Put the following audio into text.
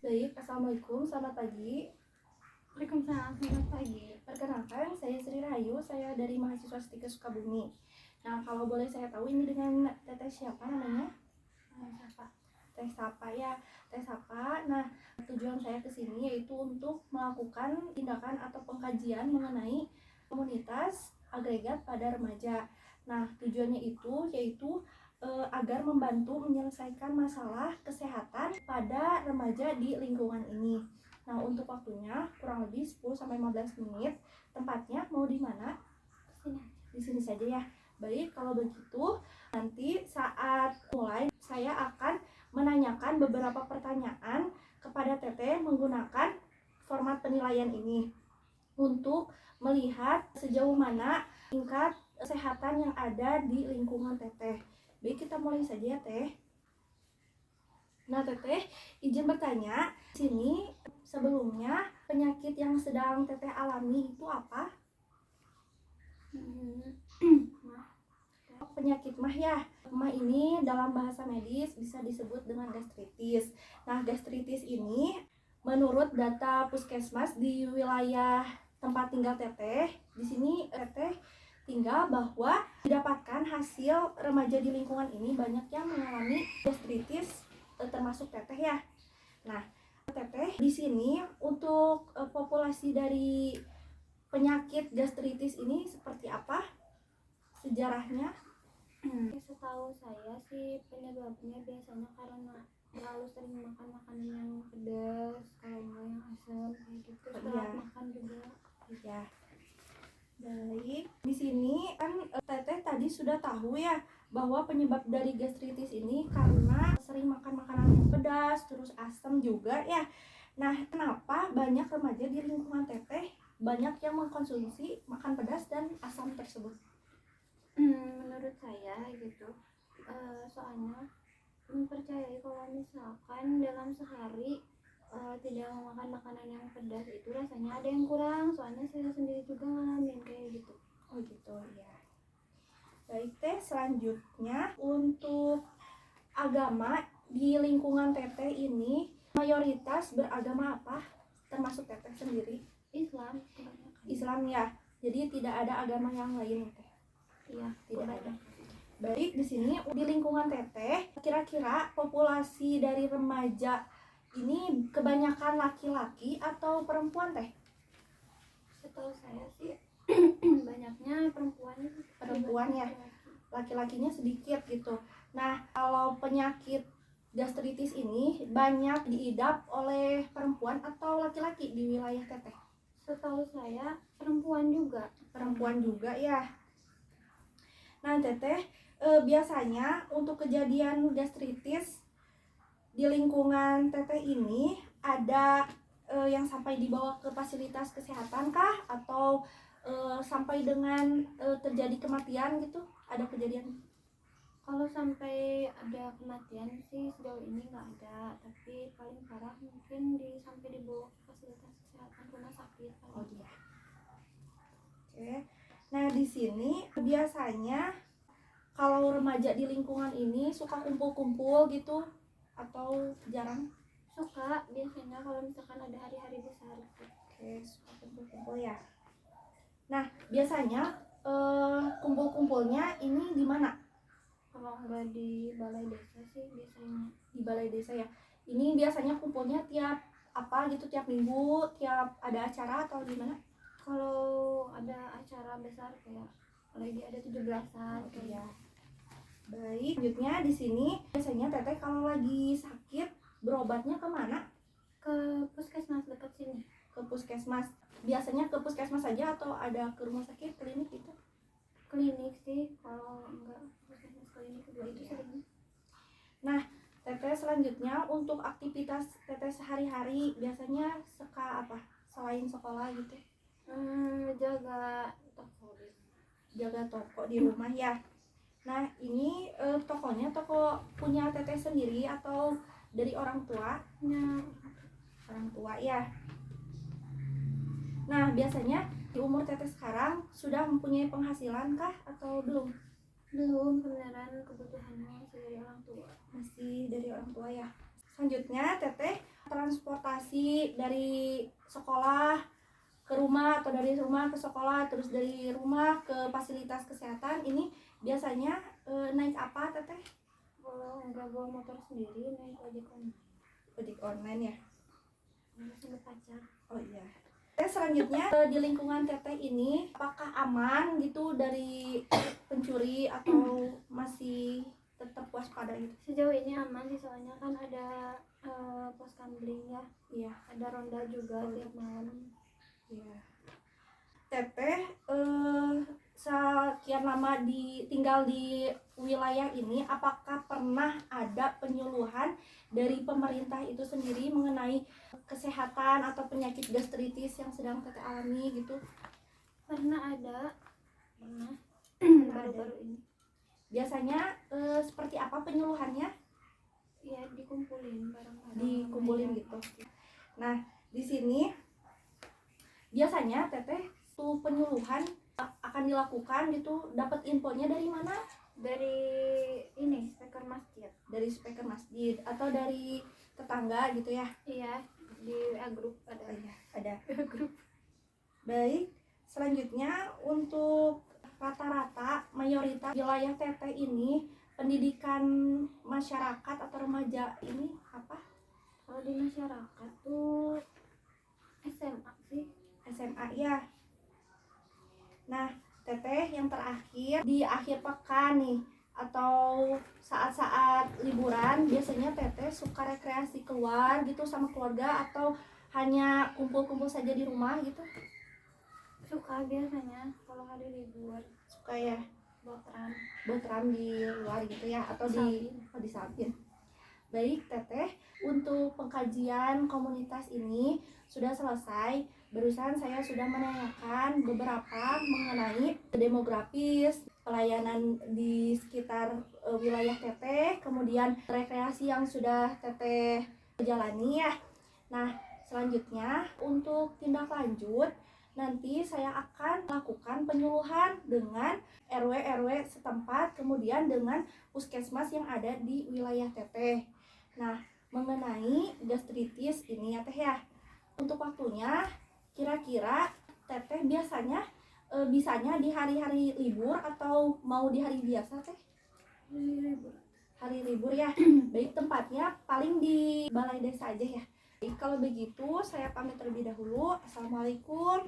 Baik, Assalamualaikum, selamat pagi. Waalaikumsalam, selamat pagi. Perkenalkan, saya Sri Rahayu, saya dari mahasiswa Stika Sukabumi. Nah, kalau boleh saya tahu ini dengan Teteh siapa namanya? Siapa? Teh Sapa ya, Teh Sapa. Nah, tujuan saya ke sini yaitu untuk melakukan tindakan atau pengkajian mengenai komunitas agregat pada remaja. Nah, tujuannya itu yaitu agar membantu menyelesaikan masalah kesehatan pada remaja di lingkungan ini. Nah, untuk waktunya kurang lebih 10-15 menit. Tempatnya mau di mana? Di sini saja ya. Baik, kalau begitu nanti saat mulai saya akan menanyakan beberapa pertanyaan kepada Teteh menggunakan format penilaian ini untuk melihat sejauh mana tingkat kesehatan yang ada di lingkungan Teteh. Baik, kita mulai saja ya, Teh. Nah, Teteh, izin bertanya, sini sebelumnya penyakit yang sedang Teteh alami itu apa? Penyakit mah ya. Mah ini dalam bahasa medis bisa disebut dengan gastritis. Nah, gastritis ini menurut data Puskesmas di wilayah tempat tinggal Teteh, di sini Teteh tinggal, bahwa didapatkan hasil remaja di lingkungan ini banyak yang mengalami gastritis, termasuk Teteh ya. Nah, Teteh di sini untuk populasi dari penyakit gastritis ini seperti apa sejarahnya? Setahu saya sih penyebabnya biasanya karena terlalu sering makan makanan yang pedas, kalau enggak yang asam kayak gitu. Setelah makan juga. Ya. Baik, di sini kan Teteh tadi sudah tahu ya bahwa penyebab dari gastritis ini karena sering makan makanan yang pedas, terus asam juga ya. Nah, kenapa banyak remaja di lingkungan Teteh banyak yang mengkonsumsi makan pedas dan asam tersebut? Menurut saya gitu, soalnya mempercayai kalau misalkan dalam sehari tidak memakan makanan yang pedas itu rasanya ada yang kurang, soalnya saya sendiri juga ngalamin kayak gitu. Oh gitu ya. Baik Teh, selanjutnya untuk agama di lingkungan Teteh ini mayoritas beragama apa? Termasuk Teteh sendiri? Islam. Islam ya. Jadi tidak ada agama yang lain Teh? Iya, tidak ada. Baik, di sini di lingkungan Teteh, kira-kira populasi dari remaja ini kebanyakan laki-laki atau perempuan Teh? Setahu saya sih banyaknya perempuan ya, laki-lakinya sedikit gitu. Nah, kalau penyakit gastritis ini banyak diidap oleh perempuan atau laki-laki di wilayah Teteh? Setahu saya perempuan juga ya. Nah, Teteh, biasanya untuk kejadian gastritis di lingkungan Teteh ini ada yang sampai dibawa ke fasilitas kesehatan kah, atau sampai dengan terjadi kematian gitu? Ada kejadian? Kalau sampai ada kematian sih sejauh ini nggak ada, tapi paling parah mungkin sampai dibawa ke fasilitas kesehatan rumah sakit. Oh iya. Oke. Nah, di sini biasanya kalau remaja di lingkungan ini suka kumpul-kumpul gitu atau jarang? Suka, biasanya kalau misalkan ada hari-hari besar gitu. Oke, suka kumpul-kumpul ya. Nah, biasanya kumpul-kumpulnya ini di mana? Kalau nggak di balai desa sih biasanya. Di balai desa ya. Ini biasanya kumpulnya tiap apa gitu, tiap minggu, tiap ada acara atau gimana? Kalau ada acara besar kayak lagi ada 17-an ya. Baik, selanjutnya di sini biasanya Teteh kalau lagi sakit berobatnya kemana? Ke puskesmas dekat sini. Ke puskesmas. Biasanya ke puskesmas saja atau ada ke rumah sakit, klinik gitu? Klinik sih, kalau enggak puskesmas klinik kedua itu sering. Nah, Teteh selanjutnya untuk aktivitas Teteh sehari-hari biasanya suka apa selain sekolah gitu? Jaga toko di rumah ya. Nah, ini tokonya toko punya Teteh sendiri atau dari orang tua? Orang tua ya. Nah, biasanya di umur Teteh sekarang sudah mempunyai penghasilan kah atau belum? Belum, beneran kebutuhannya masih dari orang tua. Masih dari orang tua ya. Selanjutnya teteh transportasi dari sekolah ke rumah atau dari rumah ke sekolah, terus dari rumah ke fasilitas kesehatan, ini biasanya naik apa teteh? Kalau nggak bawa motor sendiri naik ojek online. Ojek online ya. Sama pacar. Oh iya. Selanjutnya di lingkungan teteh ini apakah aman gitu dari pencuri atau masih tetap waspada gitu? Sejauh ini aman sih, soalnya kan ada pos kamling ya. Iya. Ada ronda juga tiap malam. Iya. Teteh sekian lama tinggal di wilayah ini, apakah pernah ada penyuluhan dari pemerintah itu sendiri mengenai kesehatan atau penyakit gastritis yang sedang teteh alami gitu? Pernah ada. Baru-baru ini. Biasanya seperti apa penyuluhannya? Ya dikumpulin bareng-bareng. Dikumpulin gitu. Nah, di sini biasanya teteh tuh penyuluhan akan dilakukan gitu, dapat infonya dari mana? Dari ini speaker masjid. Dari speaker masjid atau dari tetangga gitu ya? Iya, di WA group ada. Iya, ada. Grup. Baik, selanjutnya untuk rata-rata mayoritas wilayah teteh ini pendidikan masyarakat atau remaja ini apa? Kalau di masyarakat tuh SMA sih. SMA ya. Nah, teteh yang terakhir di akhir pekan nih atau saat-saat liburan biasanya teteh suka rekreasi keluar gitu sama keluarga atau hanya kumpul-kumpul saja di rumah gitu? Suka biasanya kalau hari libur. Suka ya botram di luar gitu ya, atau di Sabin. Baik teteh, untuk pengkajian komunitas ini sudah selesai. Barusan saya sudah menanyakan beberapa mengenai demografis, pelayanan di sekitar wilayah teteh, kemudian rekreasi yang sudah teteh jalani ya. Nah, selanjutnya untuk tindak lanjut nanti saya akan melakukan penyuluhan dengan RW setempat, kemudian dengan puskesmas yang ada di wilayah teteh. Nah, mengenai gastritis ini ya teh ya, untuk waktunya kira-kira teteh biasanya bisanya di hari-hari libur atau mau di hari biasa teh? Hari libur ya. Baik, tempatnya paling di balai desa aja ya. Baik, kalau begitu saya pamit terlebih dahulu. Assalamualaikum.